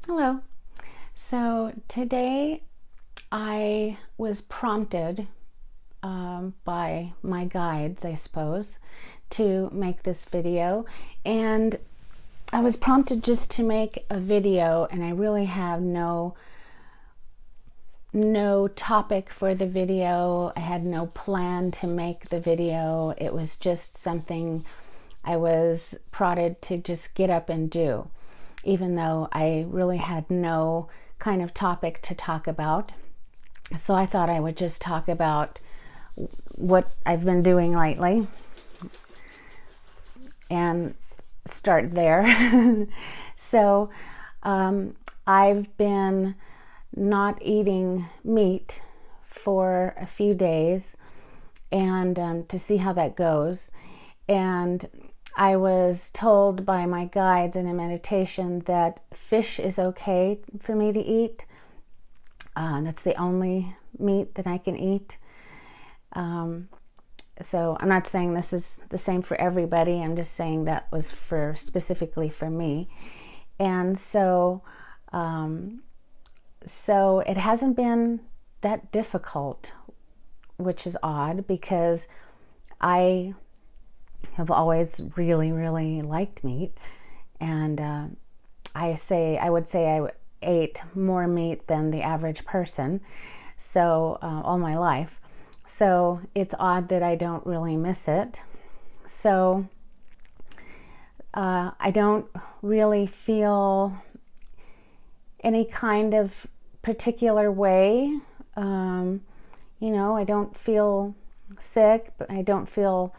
Hello. So today I was prompted by my guides, I suppose, to make this video. And I was prompted just to make a video, and I really have no topic for the video. I had no plan to make the video. It was just something I was prodded to just get up and do, even though I really had no kind of topic to talk about. So I thought I would just talk about what I've been doing lately and start there. So I've been not eating meat for a few days, and to see how that goes. And I was told by my guides in a meditation that fish is okay for me to eat. That's the only meat that I can eat. So I'm not saying this is the same for everybody. I'm just saying that was specifically for me. And so it hasn't been that difficult, which is odd because I have always really liked meat, and I would say I ate more meat than the average person, so all my life. So it's odd that I don't really miss it. So I don't really feel any kind of particular way. I don't feel sick, but I don't feel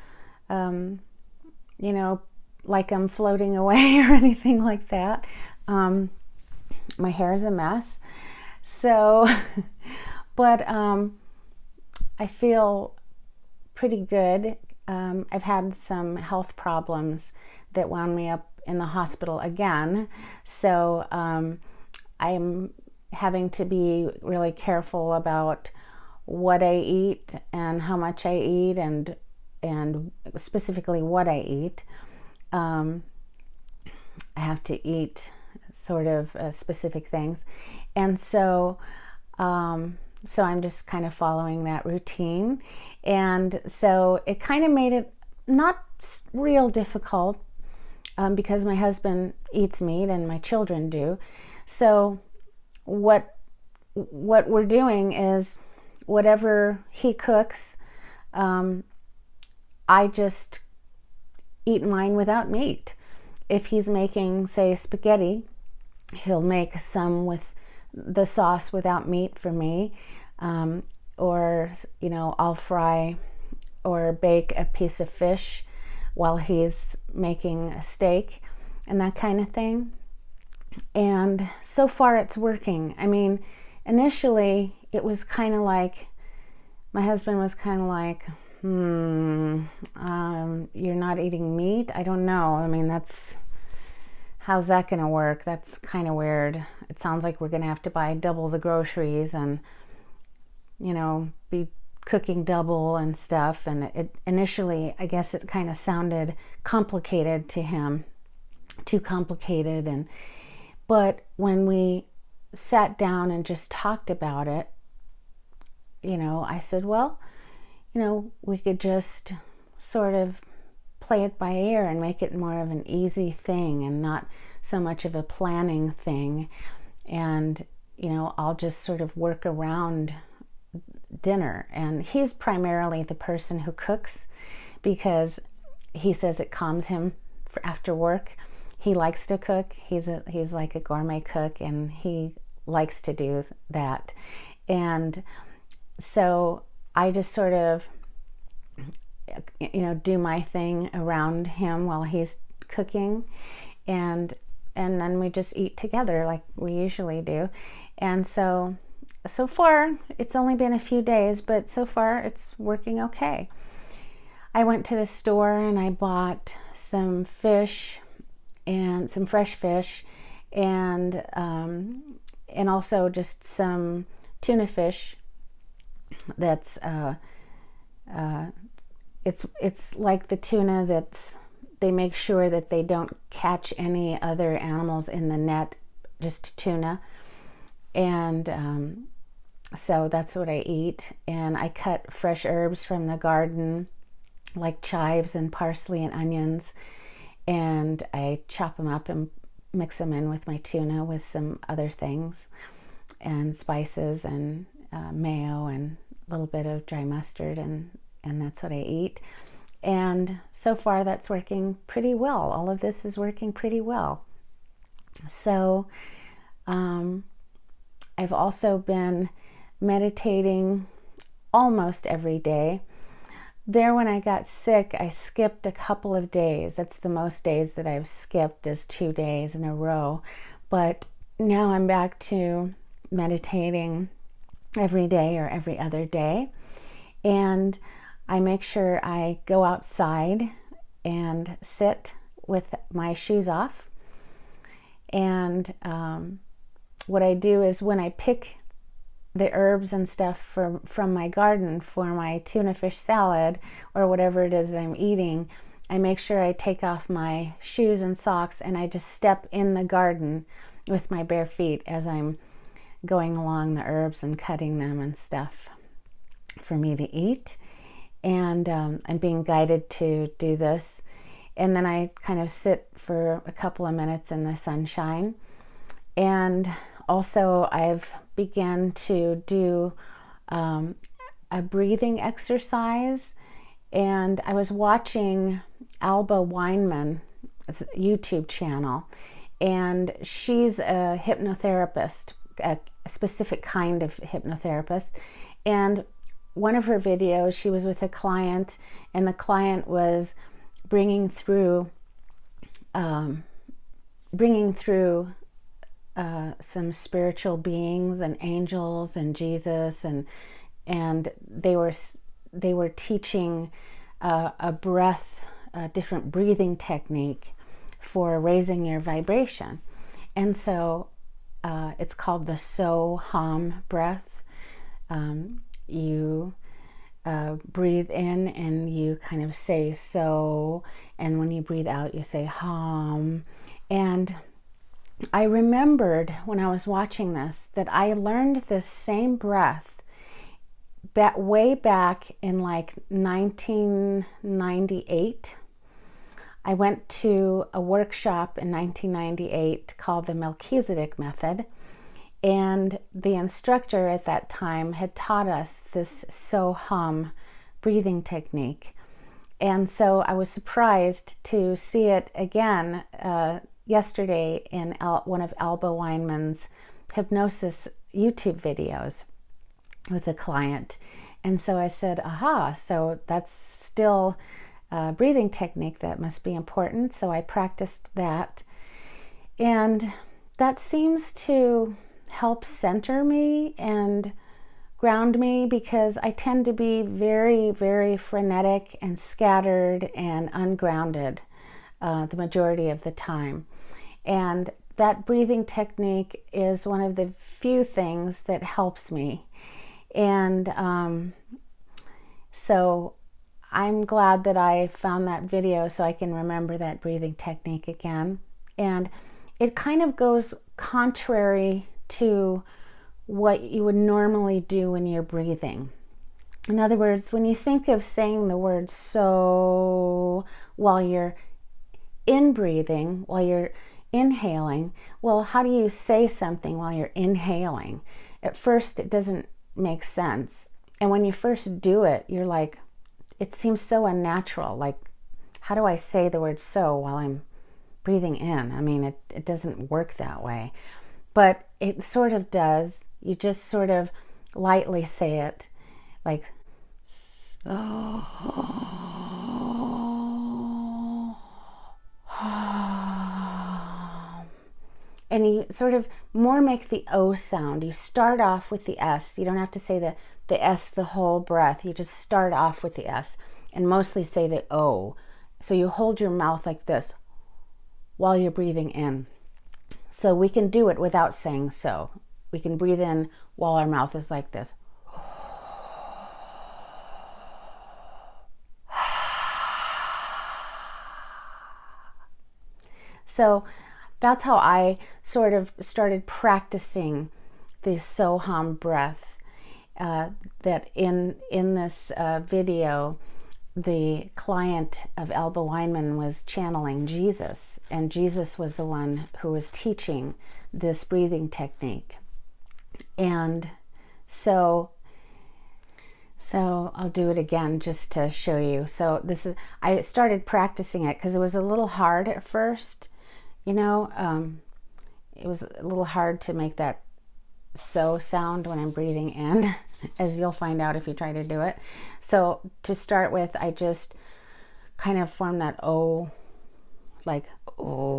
like I'm floating away or anything like that. My hair is a mess. So, but I feel pretty good. I've had some health problems that wound me up in the hospital again. So I'm having to be really careful about what I eat and how much I eat, and specifically what I eat. I have to eat sort of specific things, and so I'm just kind of following that routine. And so it kind of made it not real difficult, because my husband eats meat and my children do. So what we're doing is whatever he cooks, I just eat mine without meat. If he's making, say, spaghetti, he'll make some with the sauce without meat for me. Or, I'll fry or bake a piece of fish while he's making a steak and that kind of thing. And so far it's working. I mean, initially it was kind of like, my husband was kind of like, you're not eating meat? I don't know. I mean, how's that going to work? That's kind of weird. It sounds like we're going to have to buy double the groceries and, be cooking double and stuff. And it initially, I guess it kind of sounded complicated to him, too complicated. But when we sat down and just talked about it, I said, well, we could just sort of play it by ear and make it more of an easy thing and not so much of a planning thing. And, I'll just sort of work around dinner. And he's primarily the person who cooks because he says it calms him after work. He likes to cook. He's like a gourmet cook, and he likes to do that. And so I just sort of do my thing around him while he's cooking, and then we just eat together like we usually do. And so far it's only been a few days, but so far it's working okay. I went to the store and I bought some fish, and some fresh fish, and also just some tuna fish that's it's like the tuna they make sure that they don't catch any other animals in the net just tuna. And so that's what I eat. And I cut fresh herbs from the garden, like chives and parsley and onions, and I chop them up and mix them in with my tuna with some other things and spices and mayo and a little bit of dry mustard, and that's what I eat. And so far that's working pretty well. All of this is working pretty well. So I've also been meditating almost every day. There, when I got sick, I skipped a couple of days. That's the most days that I've skipped, is 2 days in a row. But now I'm back to meditating every day or every other day. And I make sure I go outside and sit with my shoes off. And what I do is, when I pick the herbs and stuff from my garden for my tuna fish salad or whatever it is that I'm eating, I make sure I take off my shoes and socks and I just step in the garden with my bare feet as I'm going along the herbs and cutting them and stuff for me to eat. And I'm being guided to do this. And then I kind of sit for a couple of minutes in the sunshine. And also I've began to do a breathing exercise. And I was watching Alba Weinman's YouTube channel, and she's a hypnotherapist, a specific kind of hypnotherapist. And one of her videos, she was with a client, and the client was bringing through some spiritual beings and angels and Jesus, and they were teaching a different breathing technique for raising your vibration. And so it's called the So-Hum breath. You breathe in and you kind of say so, and when you breathe out you say hum. And I remembered when I was watching this that I learned this same breath way back in like 1998. I went to a workshop in 1998 called the Melchizedek Method, and the instructor at that time had taught us this So-Hum breathing technique. And so I was surprised to see it again yesterday in one of Alba Weinman's hypnosis YouTube videos with a client. And so I said, aha, so that's still a breathing technique that must be important. So I practiced that. And that seems to help center me and ground me, because I tend to be very, very frenetic and scattered and ungrounded the majority of the time. And that breathing technique is one of the few things that helps me. And so I'm glad that I found that video so I can remember that breathing technique again. And it kind of goes contrary to what you would normally do when you're breathing. In other words, when you think of saying the word so while you're in-breathing, while you're inhaling, well, how do you say something while you're inhaling? At first, it doesn't make sense. And when you first do it, you're like, it seems so unnatural. Like, how do I say the word so while I'm breathing in? I mean, it doesn't work that way. But it sort of does. You just sort of lightly say it, like, and you sort of more make the O sound. You start off with the S. You don't have to say the S the whole breath. You just start off with the S and mostly say the O. So you hold your mouth like this while you're breathing in. So we can do it without saying so. We can breathe in while our mouth is like this. So that's how I sort of started practicing the so hum breath. That in this video, the client of Alba Weinman was channeling Jesus, and Jesus was the one who was teaching this breathing technique. And so I'll do it again just to show you. So I started practicing it because it was a little hard at first, it was a little hard to make that so sound when I'm breathing in, as you'll find out if you try to do it. So to start with, I just kind of form that O, like oh,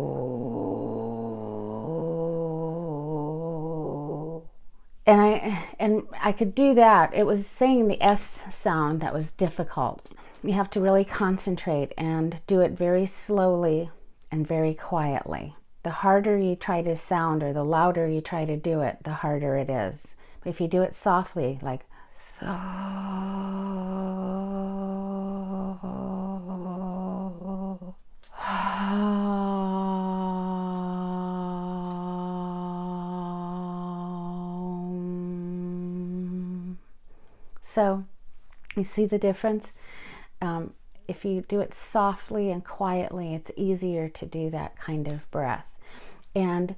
and I could do that. It was saying the S sound that was difficult. You have to really concentrate and do it very slowly and very quietly. The harder you try to sound, or the louder you try to do it, the harder it is. But if you do it softly, like so you see the difference? If you do it softly and quietly, it's easier to do that kind of breath. And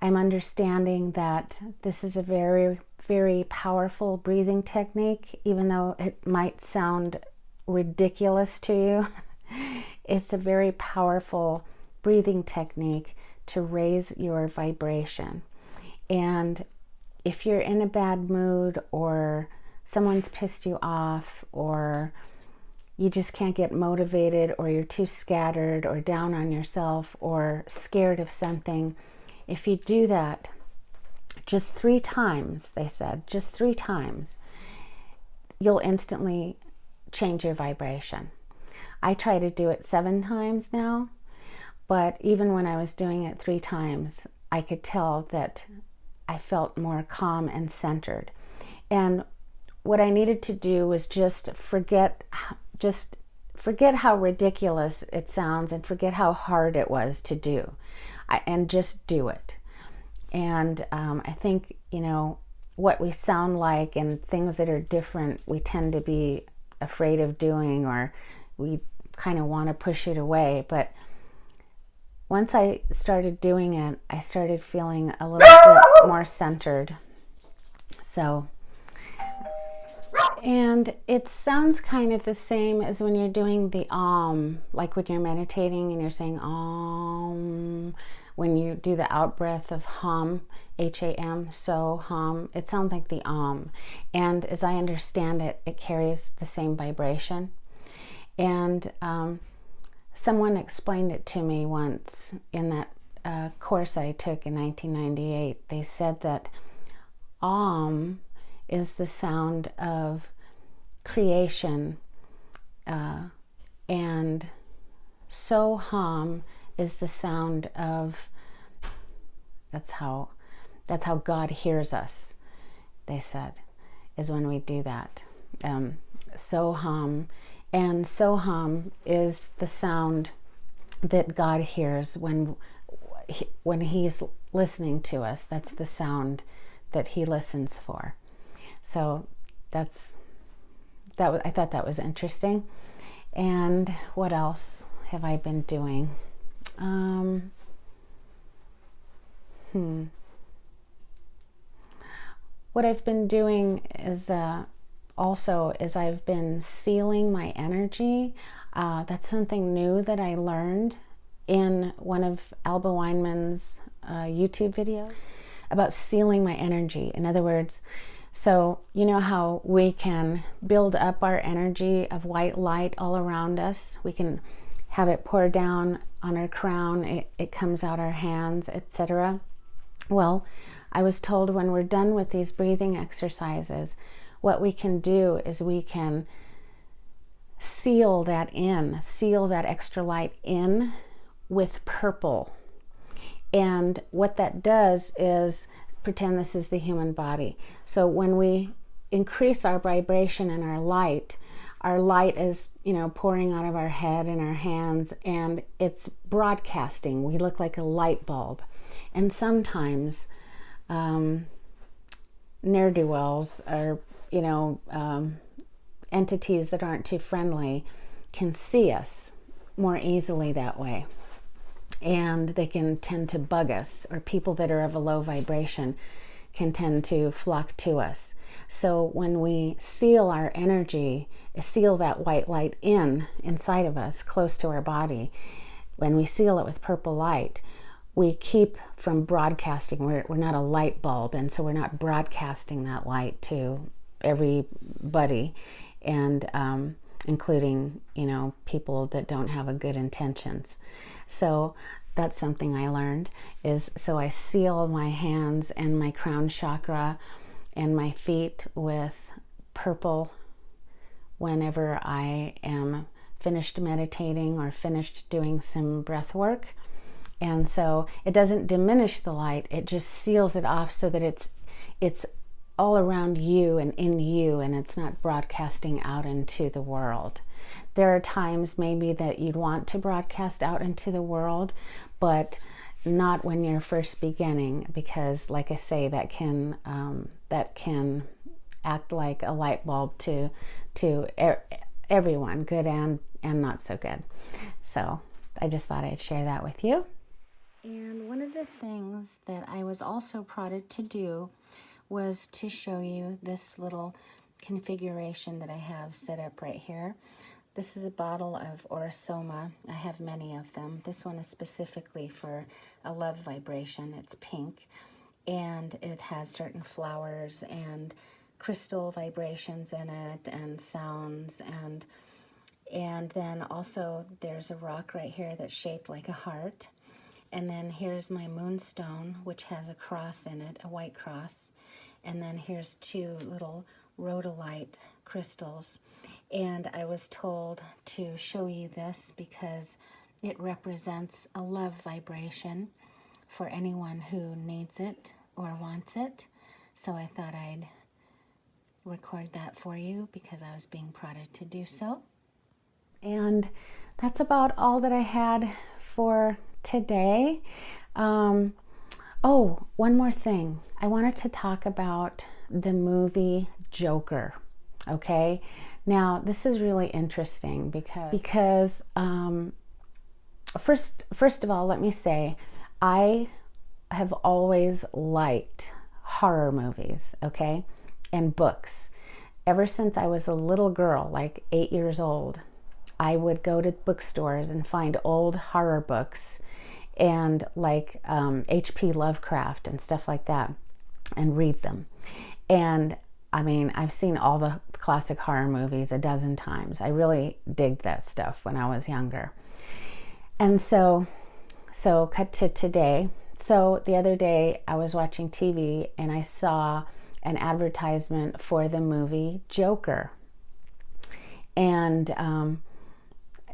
I'm understanding that this is a very, very powerful breathing technique, even though it might sound ridiculous to you. It's a very powerful breathing technique to raise your vibration. And if you're in a bad mood, or someone's pissed you off, or you just can't get motivated, or you're too scattered or down on yourself or scared of something, if you do that just 3 times, they said, just 3 times, you'll instantly change your vibration. I try to do it 7 times now, but even when I was doing it 3 times, I could tell that I felt more calm and centered. And what I needed to do was just forget how ridiculous it sounds, and forget how hard it was to do, and just do it. And I think, what we sound like and things that are different, we tend to be afraid of doing, or we kind of want to push it away. But once I started doing it, I started feeling a little bit more centered. And it sounds kind of the same as when you're doing the like when you're meditating and you're saying when you do the out breath of hum, H-A-M, so hum, it sounds like the and as I understand it, it carries the same vibration. And someone explained it to me once in that course I took in 1998. They said that is the sound of creation, and so hum is the sound of, that's how God hears us, they said, is when we do that. So hum, and so hum is the sound that God hears when he's listening to us. That's the sound that he listens for. So I thought that was interesting. And what else have I been doing? What I've been doing is I've been sealing my energy. That's something new that I learned in one of Alba Weinman's YouTube videos about sealing my energy. In other words, so you know how we can build up our energy of white light all around us? We can have it pour down on our crown, it comes out our hands, etc. Well, I was told when we're done with these breathing exercises, what we can do is we can seal that extra light in with purple. And what that does is, pretend this is the human body. So when we increase our vibration and our light, our light is, pouring out of our head and our hands, and it's broadcasting. We look like a light bulb. And sometimes ne'er-do-wells or, entities that aren't too friendly can see us more easily that way. And they can tend to bug us, or people that are of a low vibration can tend to flock to us. So when we seal our energy, seal that white light inside of us, close to our body, when we seal it with purple light, we keep from broadcasting. We're not a light bulb, and so we're not broadcasting that light to everybody, and including, people that don't have a good intentions. So that's something I learned, so I seal my hands and my crown chakra and my feet with purple whenever I am finished meditating or finished doing some breath work. And so it doesn't diminish the light, it just seals it off so that it's all around you and in you, and it's not broadcasting out into the world. There are times maybe that you'd want to broadcast out into the world, but not when you're first beginning, because like I say, that can act like a light bulb to everyone, good and not so good. So I just thought I'd share that with you. And one of the things that I was also prodded to do was to show you this little configuration that I have set up right here. This is a bottle of Orosoma. I have many of them. This one is specifically for a love vibration. It's pink, and it has certain flowers and crystal vibrations in it, and sounds, and then also there's a rock right here that's shaped like a heart. And then here's my moonstone, which has a cross in it, a white cross. And then here's two little rhodolite crystals. And I was told to show you this because it represents a love vibration for anyone who needs it or wants it. So I thought I'd record that for you because I was being prodded to do so. And that's about all that I had for today. Oh, one more thing. I wanted to talk about the movie Joker. Okay, now this is really interesting because first of all, let me say I have always liked horror movies, okay, and books. Ever since I was a little girl, like 8 years old, I would go to bookstores and find old horror books and like H.P. Lovecraft and stuff like that, and read them. And I mean, I've seen all the classic horror movies a dozen times. I really digged that stuff when I was younger. And so cut to today. So the other day I was watching TV and I saw an advertisement for the movie Joker. And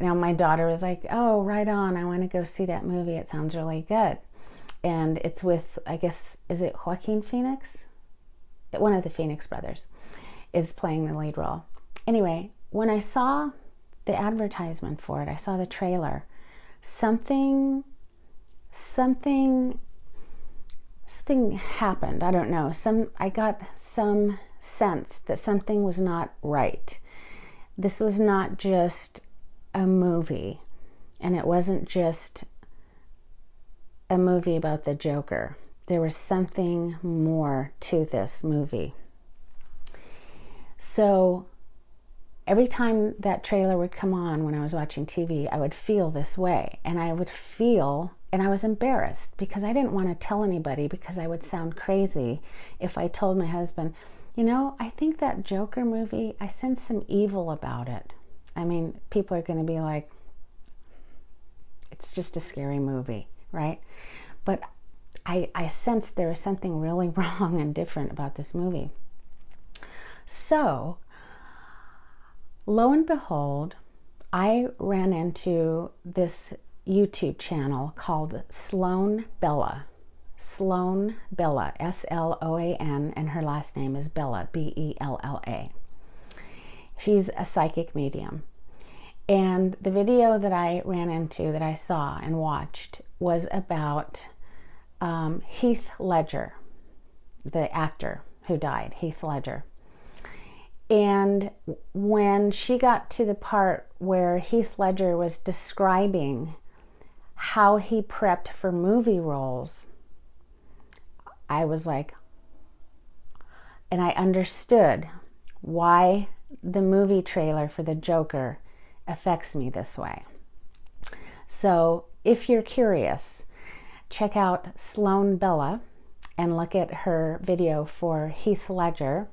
my daughter was like, oh, right on, I want to go see that movie. It sounds really good. And it's with, I guess, is it Joaquin Phoenix? One of the Phoenix brothers is playing the lead role. Anyway, when I saw the advertisement for it, I saw the trailer, something happened. I don't know. I got some sense that something was not right. This was not just a movie, and it wasn't just a movie about the Joker. There was something more to this movie. So every time that trailer would come on when I was watching TV, I would feel this way, and I was embarrassed because I didn't want to tell anybody, because I would sound crazy if I told my husband, I think that Joker movie, I sense some evil about it. I mean, people are going to be like, it's just a scary movie, right? But I sensed there was something really wrong and different about this movie. So, lo and behold, I ran into this YouTube channel called Sloan Bella. Sloan Bella, S-L-O-A-N, and her last name is Bella, B-E-L-L-A. She's a psychic medium. And the video that I ran into, that I saw and watched, was about Heath Ledger, the actor who died, Heath Ledger. And when she got to the part where Heath Ledger was describing how he prepped for movie roles, I was like, and I understood why the movie trailer for the Joker affects me this way. So if you're curious, check out Sloan Bella and look at her video for Heath Ledger,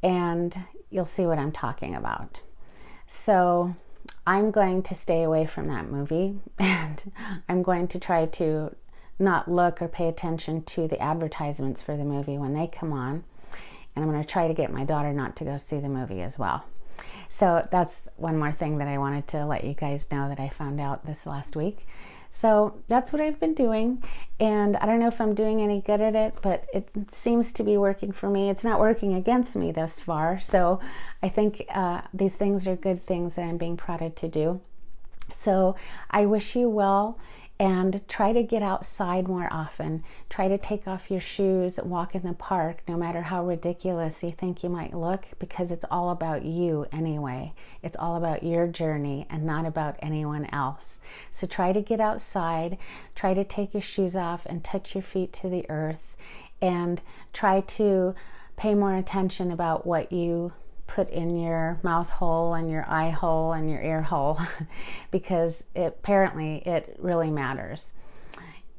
and you'll see what I'm talking about. So I'm going to stay away from that movie, and I'm going to try to not look or pay attention to the advertisements for the movie when they come on. And I'm going to try to get my daughter not to go see the movie as well. So that's one more thing that I wanted to let you guys know that I found out this last week. So that's what I've been doing, and I don't know if I'm doing any good at it, but it seems to be working for me. It's not working against me thus far, so I think these things are good things that I'm being prodded to do. So I wish you well, and try to get outside more often. Try to take off your shoes, walk in the park, no matter how ridiculous you think you might look, because it's all about you anyway. It's all about your journey and not about anyone else. So try to get outside, try to take your shoes off and touch your feet to the earth, and try to pay more attention about what you put in your mouth hole and your eye hole and your ear hole, because apparently it really matters.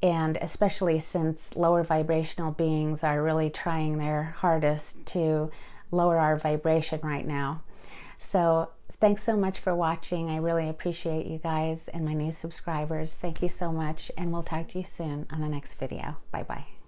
And especially since lower vibrational beings are really trying their hardest to lower our vibration right now. So thanks so much for watching. I really appreciate you guys and my new subscribers. Thank you so much, and we'll talk to you soon on the next video. Bye bye.